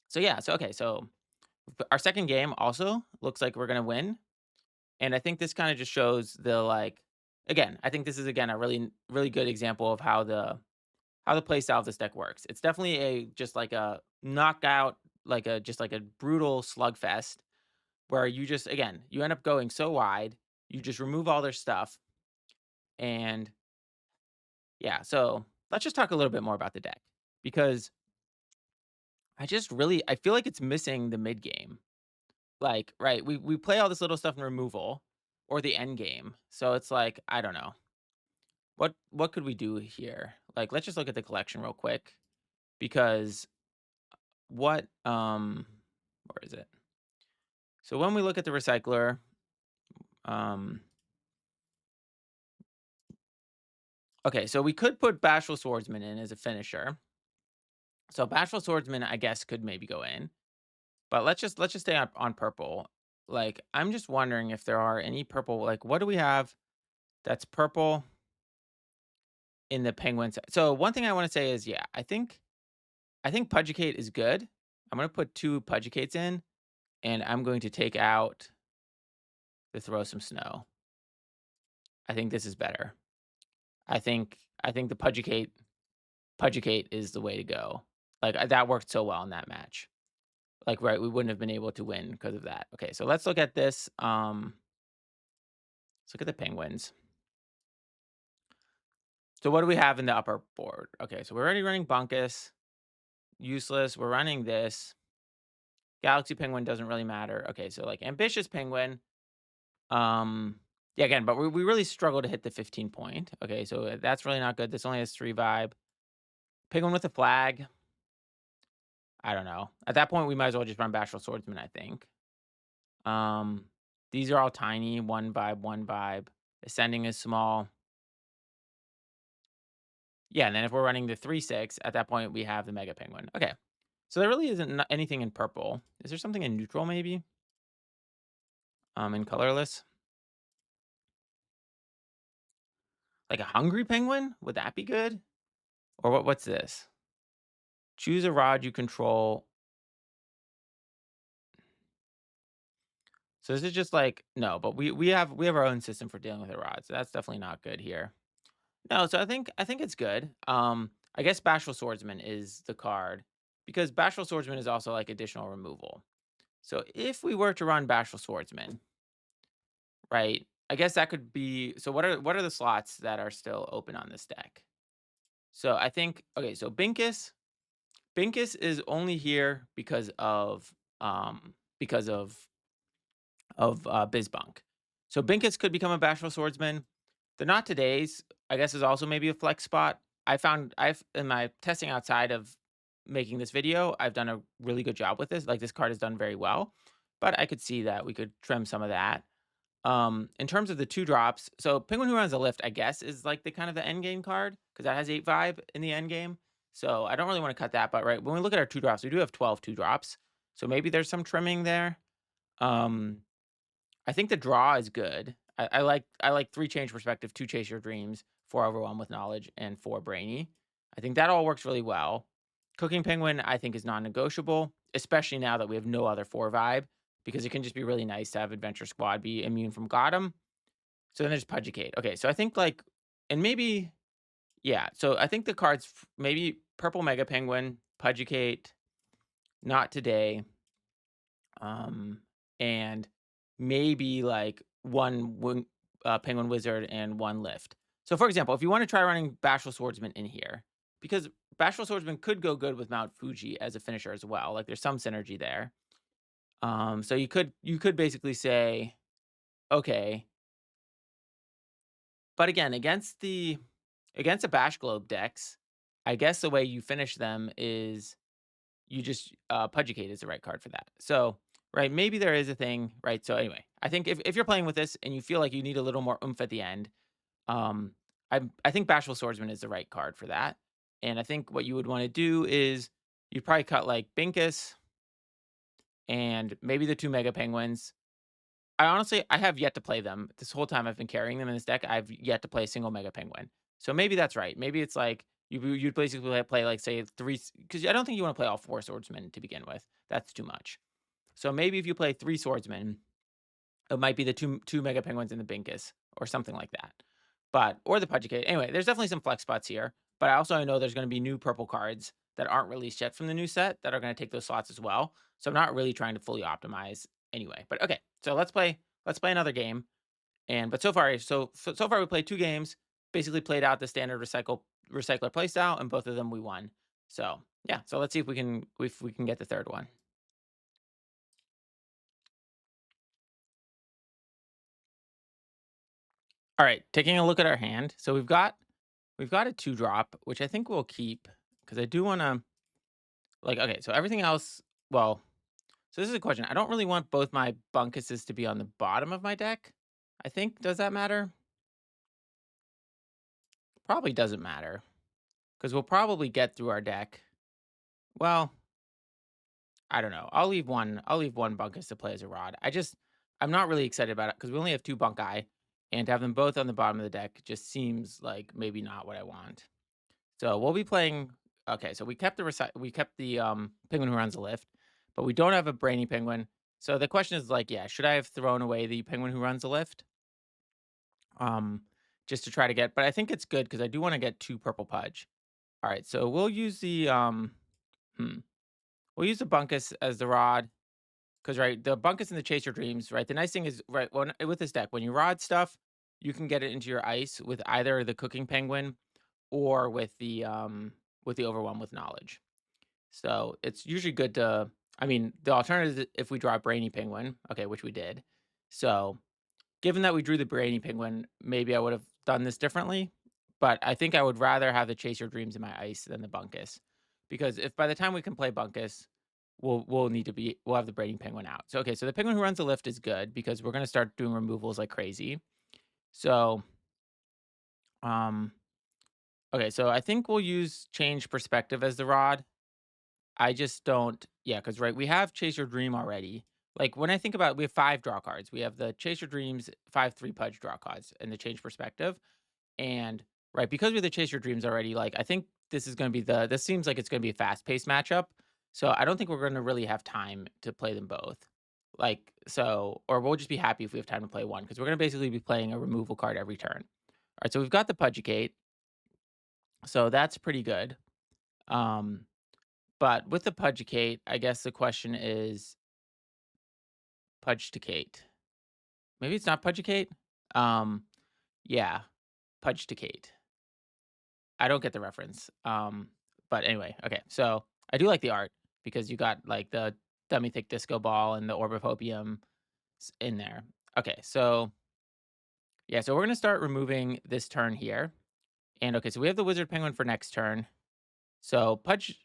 So yeah, so okay, so our second game also looks like we're gonna win. And I think this kind of just shows the like again, I think this is again a really good example of how the play style of this deck works. It's definitely a just like a knockout, like a just like a brutal slugfest where you just again, you end up going so wide, you just remove all their stuff. And yeah, so let's just talk a little bit more about the deck because I feel like it's missing the mid game. Like, right, we play all this little stuff in removal or the end game. So it's like, I don't know. What could we do here? Like, let's just look at the collection real quick because what where is it? So when we look at the recycler, um okay, so we could put Bashful Swordsman in as a finisher. So Bashful Swordsman, I guess, could maybe go in. But let's just stay on purple. Like, I'm just wondering if there are any purple, like what do we have that's purple in the penguins? So one thing I want to say is, yeah, I think Pudgticate is good. I'm gonna put 2 Pudgticates in, and I'm going to take out the Throw Some Snow. I think this is better. I think the Pudgticate is the way to go. Like, that worked so well in that match. Like, right, we wouldn't have been able to win because of that. Okay, so let's look at this, let's look at the penguins. So what do we have in the upper board? Okay, so we're already running Bunkus. Useless. We're running this. Galaxy Penguin doesn't really matter. Okay, so, like, Ambitious Penguin. Yeah, again, but we really struggle to hit the 15 point. Okay, so that's really not good. This only has 3 vibe. Penguin with a flag. I don't know. At that point, we might as well just run Bashful Swordsman, I think. Um, these are all tiny. 1 vibe, 1 vibe. Ascending is small. Yeah, and then if we're running the 3/6, at that point, we have the Mega Penguin. Okay. So there really isn't anything in purple. Is there something in neutral maybe? In colorless? Like a hungry penguin? Would that be good? Or what's this? Choose a rod you control. So this is just like no, but we have our own system for dealing with the rods. So that's definitely not good here. No, so I think it's good. I guess Bashful Swordsman is the card because Bashful Swordsman is also like additional removal. So if we were to run Bashful Swordsman, right? I guess that could be so what are the slots that are still open on this deck? So I think okay, so Binkus is only here because of Bizbunk. So Binkus could become a Bashful Swordsman. The Not Todays, I guess, is also maybe a flex spot. I've in my testing outside of making this video, I've done a really good job with this. Like this card has done very well, but I could see that we could trim some of that. In terms of the 2 drops, so Penguin Who Runs the Lift, I guess, is like the kind of the end game card because that has 8 vibe in the end game. So I don't really want to cut that, but right when we look at our 2 drops, we do have 12 2 drops. So maybe there's some trimming there. Um, I think the draw is good. I like 3 Change Perspective, 2 Chase Your Dreams, 4 Overwhelm with Knowledge, and 4 Brainy. I think that all works really well. Cooking Penguin, I think, is non-negotiable, especially now that we have no other 4 vibe, because it can just be really nice to have Adventure Squad be immune from Gotham. So then there's Pudgticate. Okay, so I think like, and maybe, yeah. So I think the cards maybe Purple Mega Penguin, Pudgticate, Not Today, and maybe like Penguin Wizard and 1 Lift. So for example, if you want to try running Bashful Swordsman in here, because Bashful Swordsman could go good with MountFuji as a finisher as well. Like there's some synergy there. So you could basically say, okay, but again, against the Bash Globe decks, I guess the way you finish them is you just Pudgticate is the right card for that. So, right, maybe there is a thing, right? So anyway, I think if you're playing with this and you feel like you need a little more oomph at the end, um, I think Bashful Swordsman is the right card for that. And I think what you would want to do is you'd probably cut like Binkus and maybe the 2 Mega Penguins. I have yet to play them. This whole time I've been carrying them in this deck, I've yet to play a single Mega Penguin. So maybe that's right. Maybe it's like you'd basically play like say three, because I don't think you want to play all 4 swordsmen to begin with. That's too much. So maybe if you play 3 swordsmen, it might be the two Mega Penguins and the Binkus or something like that. But or the Pudgticate. Anyway, there's definitely some flex spots here. But I also know there's going to be new purple cards that aren't released yet from the new set that are going to take those slots as well. So I'm not really trying to fully optimize anyway. But okay, so let's play another game. And but so far, so far we played 2 games, basically played out the standard recycler playstyle, and both of them we won. So yeah, so let's see if we can get the third one. All right, taking a look at our hand. So we've got a 2-drop, which I think we'll keep because I do want to like okay, so everything else, well, so this is a question. I don't really want both my bunkuses to be on the bottom of my deck. I think does that matter? Probably doesn't matter because we'll probably get through our deck. Well, I don't know. I'll leave one bunkus to play as a rod. I'm not really excited about it because we only have 2 bunkai, and to have them both on the bottom of the deck just seems like maybe not what I want. So we'll be playing. Okay, so we kept the penguin who runs the lift, but we don't have a brainy penguin. So the question is like, yeah, should I have thrown away the penguin who runs the lift? Um, just to try to get, but I think it's good because I do want to get 2 purple pudge. All right, so we'll use hmm, we'll use the bunkus as the rod. Because right, the bunkus and the chase your dreams, right? The nice thing is, right, with this deck, when you rod stuff, you can get it into your ice with either the cooking penguin or with the overwhelm with knowledge. So it's usually good to. I mean, the alternative is if we draw a brainy penguin, okay, which we did. So given that we drew the brainy penguin, maybe I would have done this differently. But I think I would rather have the chase your dreams in my ice than the bunkus, because if by the time we can play bunkus, we'll have the braiding penguin out. So okay, so the penguin who runs the lift is good because we're gonna start doing removals like crazy. So um okay, so I think we'll use change perspective as the rod. I just don't, yeah, because right, we have chase your dream already. Like when I think about, we have 5 draw cards. We have the chase your dreams 5/3 pudge draw cards and the change perspective. And right, because we have the chase your dreams already, like I think this seems like it's gonna be a fast paced matchup. So I don't think we're gonna really have time to play them both. Like so, or we'll just be happy if we have time to play one because we're gonna basically be playing a removal card every turn. All right, so we've got the Pudgticate, so that's pretty good. Um, but with the Pudgticate, I guess the question is Pudgticate. Maybe it's not Pudgticate. Um, yeah, Pudgticate. I don't get the reference. But anyway, okay. So I do like the art because you got like the Dummy Thicc disco ball and the orb of hopium in there. Okay, so yeah, so we're gonna start removing this turn here. And okay, so we have the wizard penguin for next turn. So Pudge,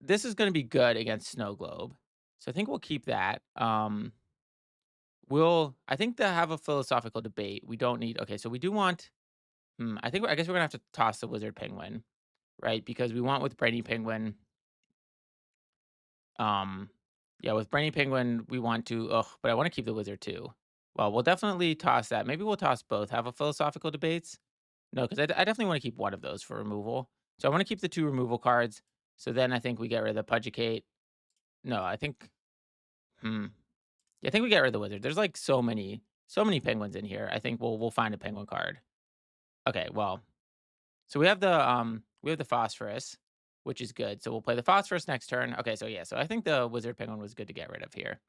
this is gonna be good against Snow Globe. So I think we'll keep that. I think to have a philosophical debate, we don't need. Okay, so we do want. I guess we're gonna have to toss the wizard penguin, right? Because we want with BrainyPenguin. Um, yeah, with BrainyPenguin, we want to. Ugh, but I want to keep the wizard too. Well, we'll definitely toss that. Maybe we'll toss both. Have a philosophical debates. No, because I definitely want to keep one of those for removal. So I want to keep the 2 removal cards. So then I think we get rid of the Pudgticate. No, I think. Hmm. Yeah, I think we get rid of the wizard. There's like so many penguins in here. I think we'll find a penguin card. Okay, well, so we have the phosphorus, which is good. So we'll play the phosphorus next turn. Okay, so yeah, so I think the wizard penguin was good to get rid of here.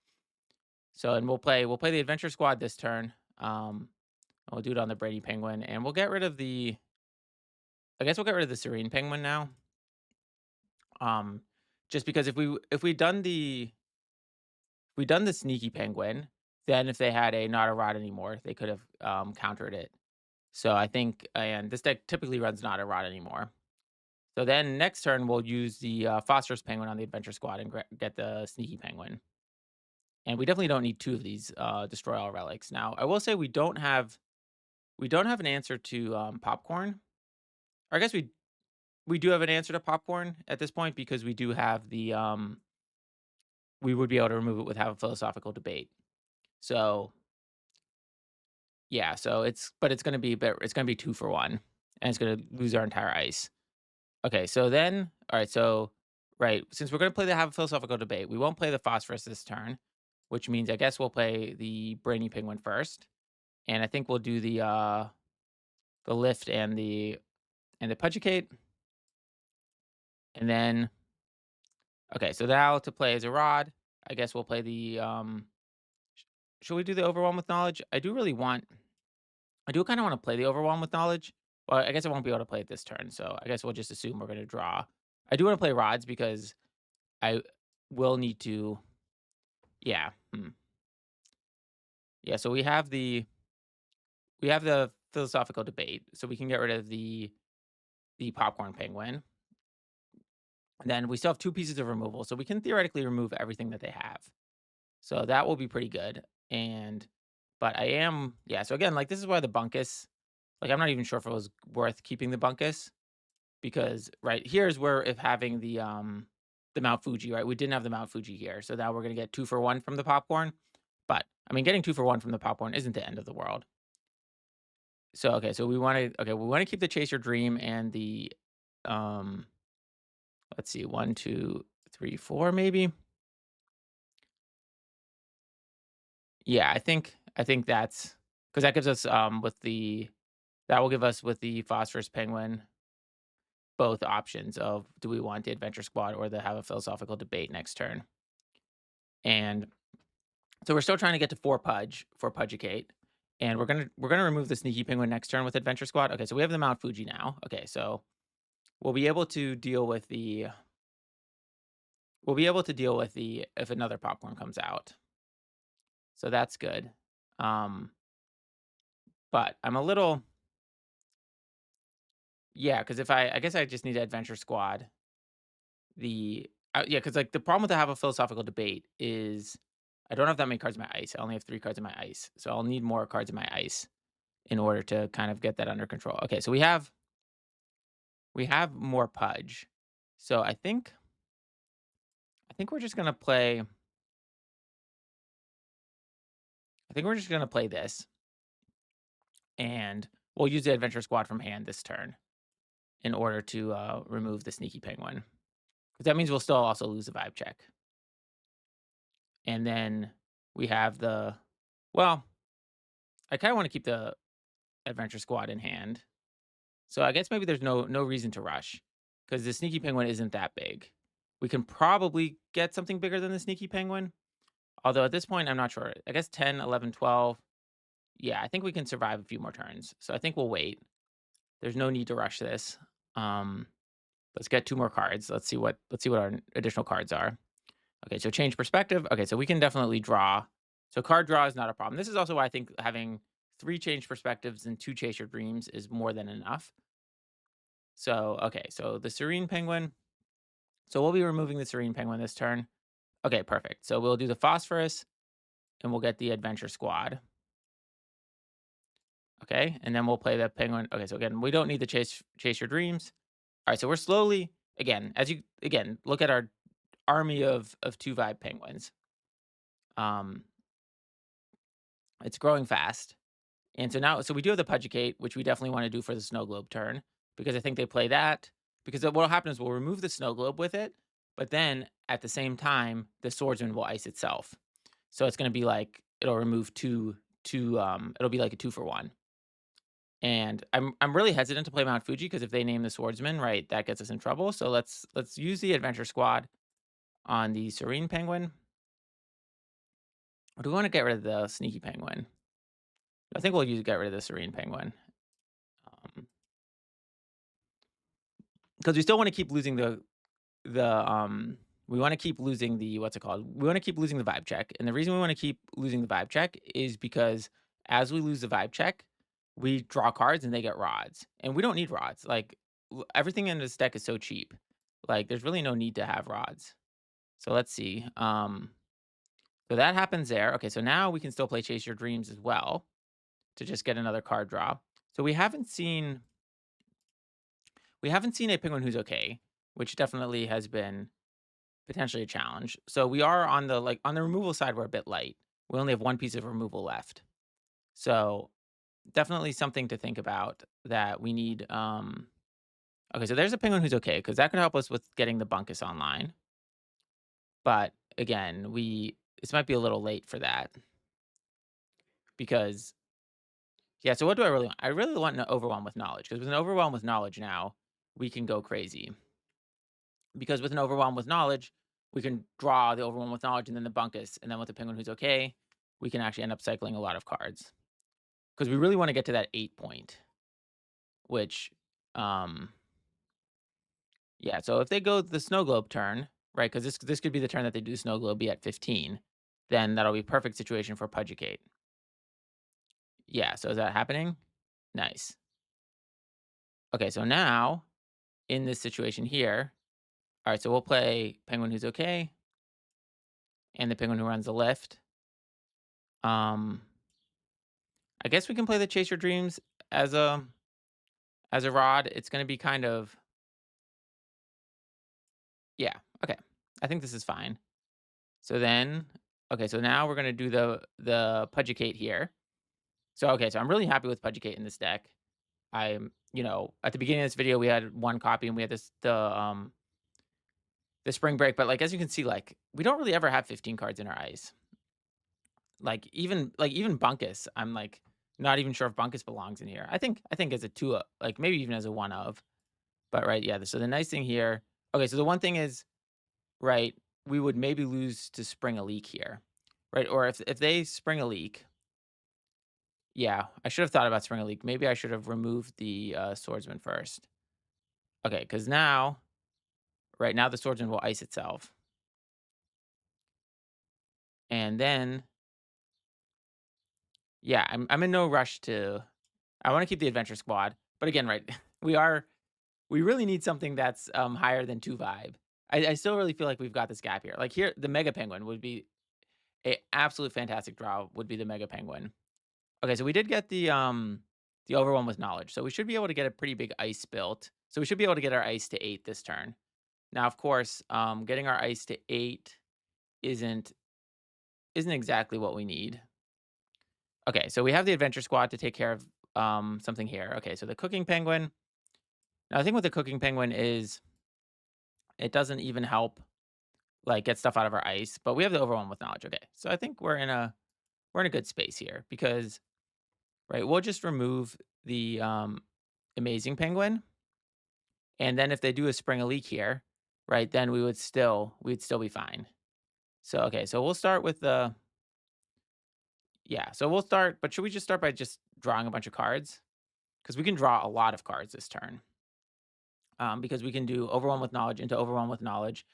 So and we'll play the adventure squad this turn. We'll do it on the Brady penguin, and we'll get rid of the. I guess we'll get rid of the serene penguin now. Um, just because if we done the sneaky penguin, then if they had a not a rod anymore, they could have countered it. So I think, and this deck typically runs not a rod anymore. So then next turn, we'll use the Phosphorus Penguin on the Adventure Squad and get the Sneaky Penguin. And we definitely don't need 2 of these Destroy All Relics. Now, I will say we don't have an answer to Popcorn. Or I guess we do have an answer to Popcorn at this point because we do have the we would be able to remove it with Have a Philosophical Debate. So yeah, so it's gonna be it's gonna be 2 for 1, and it's gonna lose our entire ice. Okay, so then alright, so right, since we're gonna play the Have a Philosophical Debate, we won't play the Phosphorus this turn, which means I guess we'll play the BrainyPenguin first, and I think we'll do the Lift and the Pudgticate, and then okay, so now to play as a Rod, I guess we'll play the, should we do the Overwhelm with Knowledge? I do kinda wanna play the Overwhelm with Knowledge. Well, I guess I won't be able to play it this turn, so I guess we'll just assume we're gonna draw. I do wanna play Rods because I will need to yeah, Yeah, so we have the Philosophical Debate, so we can get rid of the Popcorn Penguin. And then we still have 2 pieces of removal, so we can theoretically remove everything that they have. So that will be pretty good, and but I am yeah, so again, like, this is why the Bunkus like, I'm not even sure if it was worth keeping the Bunkus because right here's where if having the MountFuji, right? We didn't have the MountFuji here, so now we're gonna get 2 for 1 from the Popcorn, but, I mean, getting 2 for 1 from the Popcorn isn't the end of the world. So, okay, so we wanna keep the Chase Your Dream and the, um, let's see, 1, 2, 3, 4, maybe? Yeah, I think that's because that gives us, with the that will give us with the Phosphorus Penguin both options of do we want the Adventure Squad or the Have a Philosophical Debate next turn. And so we're still trying to get to 4 Pudge for Pudgticate, and we're gonna remove the Sneaky Penguin next turn with Adventure Squad. Okay, so we have the MountFuji now. Okay, so we'll be able to deal with the if another Popcorn comes out. So that's good. Um, but I'm a little yeah, because if I guess I just need Adventure Squad. Yeah, because like, the problem with the Have a Philosophical Debate is I don't have that many cards in my ice. I only have 3 cards in my ice, so I'll need more cards in my ice in order to kind of get that under control. Okay, so we have more Pudge. So I think we're just gonna play I think we're just gonna play this, and we'll use the Adventure Squad from hand this turn in order to, remove the Sneaky Penguin, because that means we'll still also lose the vibe check. And then we have the well, I kinda wanna keep the Adventure Squad in hand. So I guess maybe there's no reason to rush because the Sneaky Penguin isn't that big. We can probably get something bigger than the Sneaky Penguin, although at this point, I'm not sure. I guess 10, 11, 12. Yeah, I think we can survive a few more turns. So I think we'll wait. There's no need to rush this. Um, let's get 2 more cards. Let's see what our additional cards are. Okay, so change perspective. Okay, so we can definitely draw. So card draw is not a problem. This is also why I think having 3 change perspectives and 2 chase your dreams is more than enough. So, okay, so the Serene Penguin. So we'll be removing the Serene Penguin this turn. Okay, perfect. So we'll do the Phosphorus and we'll get the Adventure Squad. Okay, and then we'll play the Penguin. Okay, so again, we don't need the Chase Your Dreams. All right, so we're slowly again, as you again look at our army of 2 Vibe Penguins. Um, it's growing fast. And so now, so we do have the Pudgicate, which we definitely want to do for the Snow Globe turn because I think they play that. Because what'll happen is we'll remove the Snow Globe with it, but then at the same time, the Swordsman will ice itself. So it's going to be like it'll remove it'll be like a 2 for 1. And I'm really hesitant to play MountFuji because if they name the Swordsman, right, that gets us in trouble. So let's use the Adventure Squad on the Serene Penguin. Or do we want to get rid of the Sneaky Penguin? I think we'll get rid of the Serene Penguin. Because we still want to keep losing we want to keep losing the what's it called? We want to keep losing the vibe check. And the reason we want to keep losing the vibe check is because as we lose the vibe check, we draw cards and they get rods. And we don't need rods. Like everything in this deck is so cheap. Like, there's really no need to have rods. So let's see. So that happens there. Okay, so now we can still play Chase Your Dreams as well to just get another card draw. So we haven't seen a Penguin Who's Okay, which definitely has been potentially a challenge. So we are on the on the removal side, we're a bit light. We only have one piece of removal left. So definitely something to think about that we need. Okay, so there's a Penguin Who's Okay, because that could help us with getting the Bunkus online. But again, this might be a little late for that because yeah. So what do I really want? I really want an Overwhelm with Knowledge, because with an Overwhelm with Knowledge now we can go crazy. Because with an Overwhelm with Knowledge, we can draw the Overwhelm with Knowledge and then the Bunkus, and then with the Penguin Who's Okay, we can actually end up cycling a lot of cards because we really want to get to that 8 point, which um yeah. So if they go the Snow Globe turn, right? Because this could be the turn that they do Snow Globe, be at 15, then that'll be perfect situation for Pudgticate. Yeah. So is that happening? Nice. Okay. So now in this situation here, all right. So we'll play Penguin Who's Okay and the Penguin Who Runs the Lift. Um, I guess we can play the Chase Your Dreams as a rod. It's going to be kind of yeah. Okay. I think this is fine. So then, okay. So now we're going to do the Pudgticate here. So okay. So I'm really happy with Pudgticate in this deck. I'm at the beginning of this video we had one copy and we had the spring break, but like as you can see, like we don't really ever have 15 cards in our ice. Like even Bunkus, I'm like not even sure if Bunkus belongs in here. I think as a two, like maybe even as a one of. But right, yeah. So the nice thing here, okay. So the one thing is, right, we would maybe lose to Spring a Leak here, right? Or if they Spring a Leak, yeah, I should have thought about Spring a Leak. Maybe I should have removed the Swordsman first. Okay, because now, right now the Swordsman will ice itself, and then yeah, I'm in no rush to. I want to keep the Adventure Squad, but again, right, we really need something that's higher than 2 vibe. I still really feel like we've got this gap here. Like here, the Mega Penguin would be a absolute fantastic draw. Would be the Mega Penguin. Okay, so we did get the Overwhelm with Knowledge, so we should be able to get a pretty big ice built. So we should be able to get our ice to 8 this turn. Now, of course, getting our ice to 8 isn't exactly what we need. Okay, so we have the Adventure Squad to take care of something here. Okay, so the Cooking Penguin. Now, the thing with the Cooking Penguin is it doesn't even help like get stuff out of our ice, but we have the Overwhelm with Knowledge. Okay, so I think we're in a good space here because right, we'll just remove the Amazing Penguin, and then if they do a Spring a Leak here, right, then we'd still be fine. So okay, so we'll start with the yeah. So we'll start, but should we just start by just drawing a bunch of cards? Because we can draw a lot of cards this turn. Because we can do Overwhelm with Knowledge into Overwhelm with Knowledge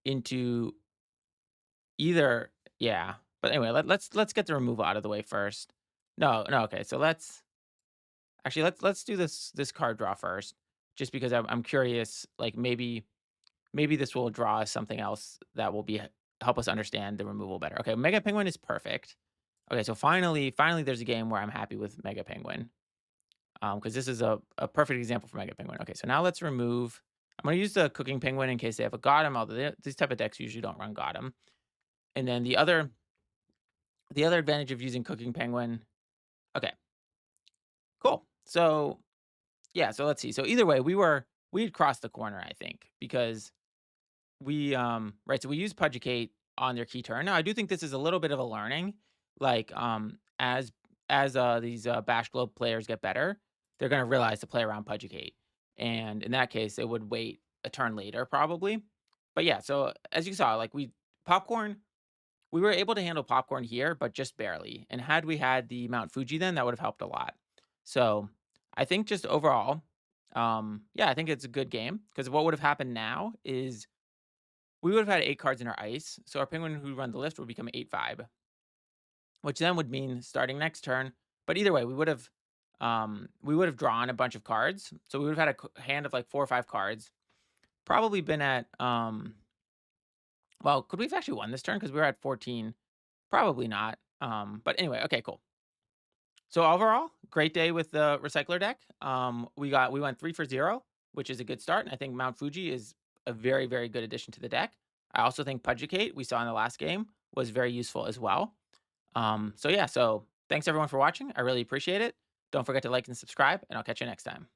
into either yeah. But anyway, let's get the removal out of the way first. No, no, okay. So let's do this card draw first, just because I'm curious. Like maybe this will draw us something else that will help us understand the removal better. Okay, Mega Penguin is perfect. Okay, so finally, there's a game where I'm happy with Mega Penguin. Because this is a perfect example for Mega Penguin. Okay, so now let's remove. I'm going to use the Cooking Penguin in case they have a Gotham, although these type of decks usually don't run Gotham. And then the other advantage of using Cooking Penguin. Okay, cool. So yeah, so let's see. So either way, we had crossed the corner, I think, because right, so we use Pudgticate on their key turn. Now I do think this is a little bit of a learning. Like as these Bash Globe players get better, they're gonna realize to play around Pudgticate. And in that case, it would wait a turn later, probably. But yeah, so as you saw, like popcorn, we were able to handle popcorn here, but just barely. And had we had the MountFuji then, that would have helped a lot. So I think just overall, yeah, I think it's a good game because what would have happened now is we would have had 8 cards in our ice, so our Penguin Who Run the Lift would become 8 vibe, which then would mean starting next turn. But either way, we would have we would have drawn a bunch of cards. So we would have had a hand of like 4 or 5 cards. Probably been at, well, could we have actually won this turn? Because we were at 14. Probably not. But anyway, okay, cool. So overall, great day with the recycler deck. We went 3 for 0, which is a good start. And I think MountFuji is a very, very good addition to the deck. I also think Pudgticate, we saw in the last game, was very useful as well. So yeah, so thanks everyone for watching. I really appreciate it. Don't forget to like and subscribe, and I'll catch you next time.